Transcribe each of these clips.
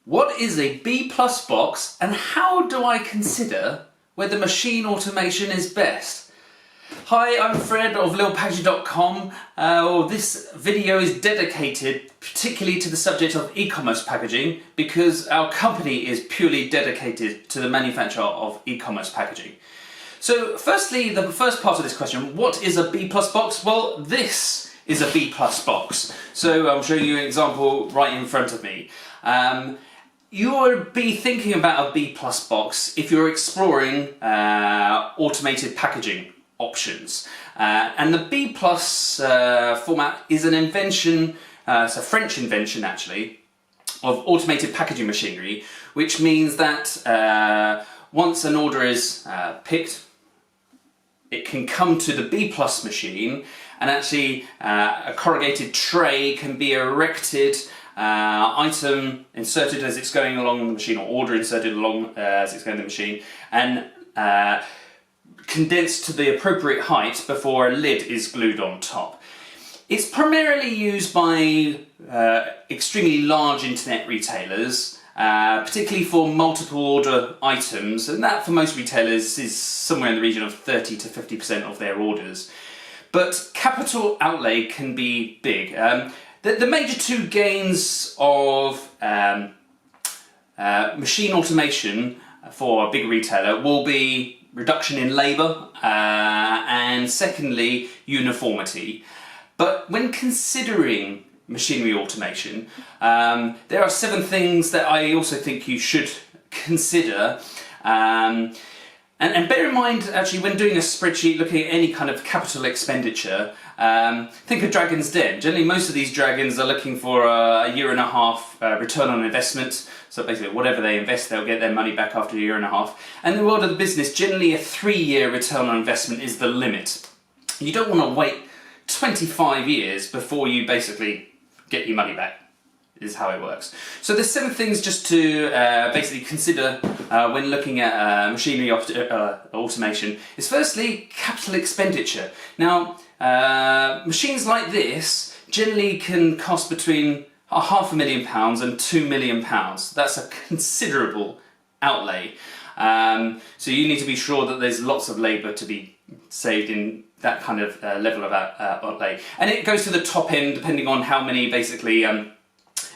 What is a B+ box and how do I consider whether machine automation is best? Hi, I'm Fred of littlepackaging.com. This video is dedicated particularly to the subject of e-commerce packaging because our company is purely dedicated to the manufacture of e-commerce packaging. So firstly, the first part of this question, what is a B+ box? Well, this is a B+ box. So I'm showing you an example right in front of me. You would be thinking about a B+ box if you're exploring automated packaging options. And the B+ format is an invention, it's a French invention actually, of automated packaging machinery, which means that once an order is picked, it can come to the B+ machine and actually a corrugated tray can be erected, item inserted as it's going along the machine, or order inserted along as it's going to the machine, and condensed to the appropriate height before a lid is glued on top. It's primarily used by extremely large internet retailers, particularly for multiple order items, and that for most retailers is somewhere in the region of 30 to 50% of their orders. But capital outlay can be big. The major two gains of machine automation for a big retailer will be reduction in labour and secondly uniformity. But when considering machinery automation, there are 7 things that I also think you should consider. And bear in mind, actually, when doing a spreadsheet, looking at any kind of capital expenditure, think of Dragon's Den. Generally, most of these dragons are looking for a 1.5 year return on investment. So basically, whatever they invest, they'll get their money back after a 1.5 years. And in the world of the business, generally a 3-year return on investment is the limit. You don't want to wait 25 years before you basically get your money back, is how it works. So there's 7 things just to basically consider when looking at machinery automation. Is firstly capital expenditure. Now machines like this generally can cost between £500,000 and £2 million. That's a considerable outlay. So you need to be sure that there's lots of labour to be saved in that kind of level of outlay. And it goes to the top end depending on how many basically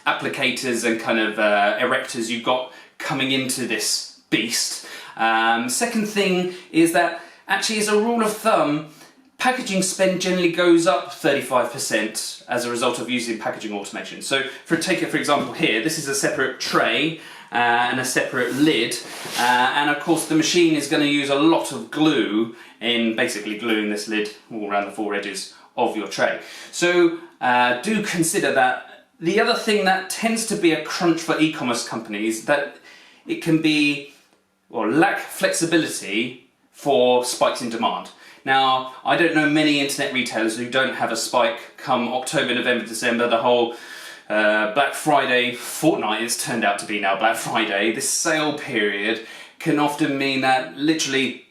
applicators and kind of erectors you've got coming into this beast. Second thing is that actually, as a rule of thumb, packaging spend generally goes up 35% as a result of using packaging automation. So take it for example here, this is a separate tray and a separate lid, and of course the machine is going to use a lot of glue in basically gluing this lid all around the 4 edges of your tray. So do consider that. The other thing that tends to be a crunch for e-commerce companies, that it can be, or lack flexibility for spikes in demand. Now, I don't know many internet retailers who don't have a spike come October, November, December, the whole Black Friday fortnight it's turned out to be now Black Friday. This sale period can often mean that literally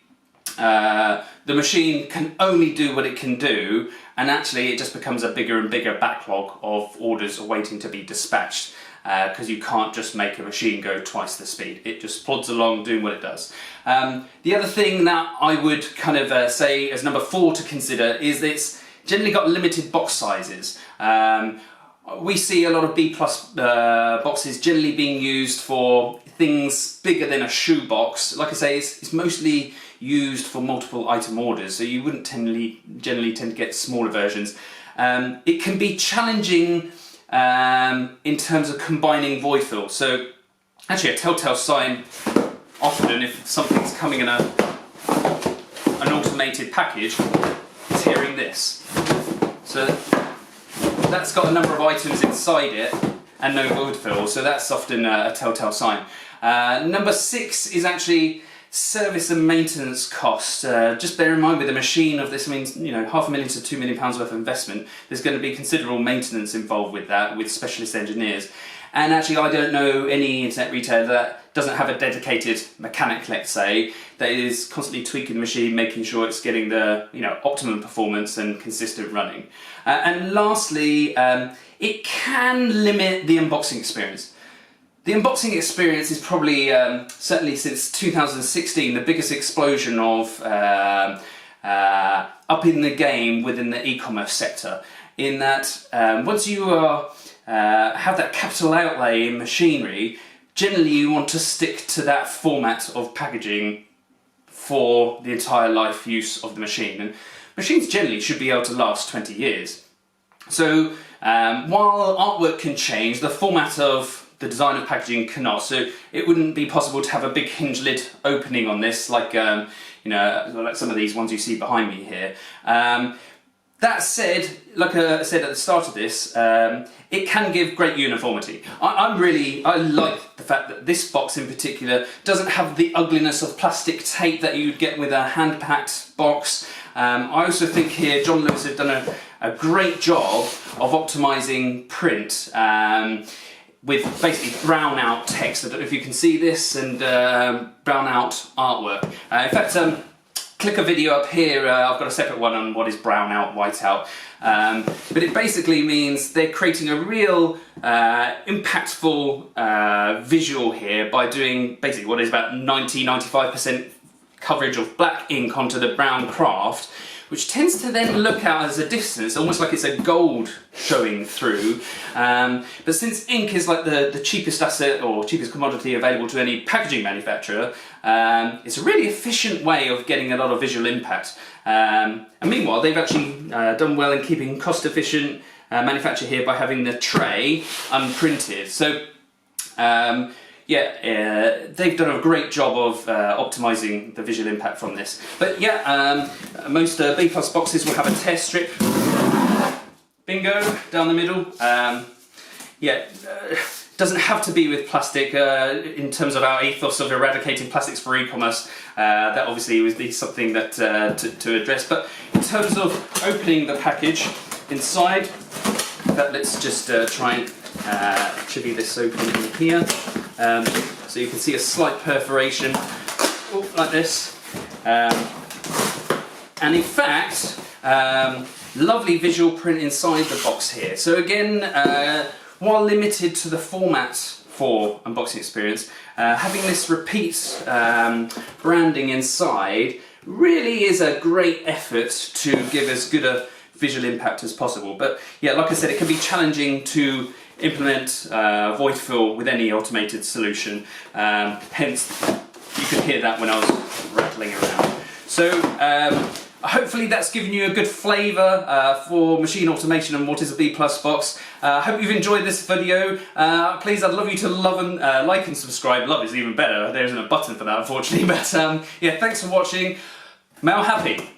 the machine can only do what it can do, and actually it just becomes a bigger and bigger backlog of orders waiting to be dispatched because you can't just make a machine go twice the speed. It just plods along doing what it does. The other thing that I would kind of say as number 4 to consider is that it's generally got limited box sizes. We see a lot of B+ boxes generally being used for things bigger than a shoebox. Like I say, it's mostly used for multiple item orders, so you wouldn't generally tend to get smaller versions. It can be challenging in terms of combining void fill. So actually a telltale sign often if something's coming in an automated package is hearing this. So that's got a number of items inside it and no void fill, so that's often a telltale sign. Number 6 is actually service and maintenance costs. Just bear in mind with a machine of this, means £500,000 to £2 million worth of investment, there's going to be considerable maintenance involved with that, with specialist engineers. And actually I don't know any internet retailer that doesn't have a dedicated mechanic, let's say, that is constantly tweaking the machine, making sure it's getting the optimum performance and consistent running. And lastly, it can limit the unboxing experience. The unboxing experience is probably, certainly since 2016, the biggest explosion of upping the game within the e-commerce sector. In that, once you have that capital outlay in machinery, generally you want to stick to that format of packaging for the entire life use of the machine. And machines generally should be able to last 20 years. So while artwork can change, the format of the design of packaging cannot. So it wouldn't be possible to have a big hinge lid opening on this, like you know, like some of these ones you see behind me here. That said, like I said at the start of this, it can give great uniformity. I like the fact that this box in particular doesn't have the ugliness of plastic tape that you'd get with a hand-packed box. I also think here John Lewis have done a great job of optimising print with basically brown out text. I don't know if you can see this, and brown out artwork. In fact, click a video up here. I've got a separate one on what is brown out, white out. But it basically means they're creating a real impactful visual here by doing basically what is about 90–95% coverage of black ink onto the brown craft, which tends to then look out as a distance, almost like it's a gold showing through. But since ink is like the cheapest asset or cheapest commodity available to any packaging manufacturer, it's a really efficient way of getting a lot of visual impact. And meanwhile, they've actually done well in keeping cost-efficient manufacture here by having the tray unprinted. So yeah, they've done a great job of optimising the visual impact from this. But yeah, most B+ boxes will have a tear strip. Bingo, down the middle. Yeah, doesn't have to be with plastic. In terms of our ethos of eradicating plastics for e-commerce, that obviously would be something that to address. But in terms of opening the package inside, let's just try and chivvy this open in here. So you can see a slight perforation, like this. And in fact, lovely visual print inside the box here. So again, while limited to the format for unboxing experience, having this repeat branding inside really is a great effort to give as good a visual impact as possible. But yeah, like I said, it can be challenging to implement void fill with any automated solution. Hence, you could hear that when I was rattling around. So hopefully that's given you a good flavour for machine automation and what is a B+ box. I hope you've enjoyed this video. Please, I'd love you to love and like and subscribe. Love is even better. There isn't a button for that, unfortunately. But yeah, thanks for watching. Mail happy.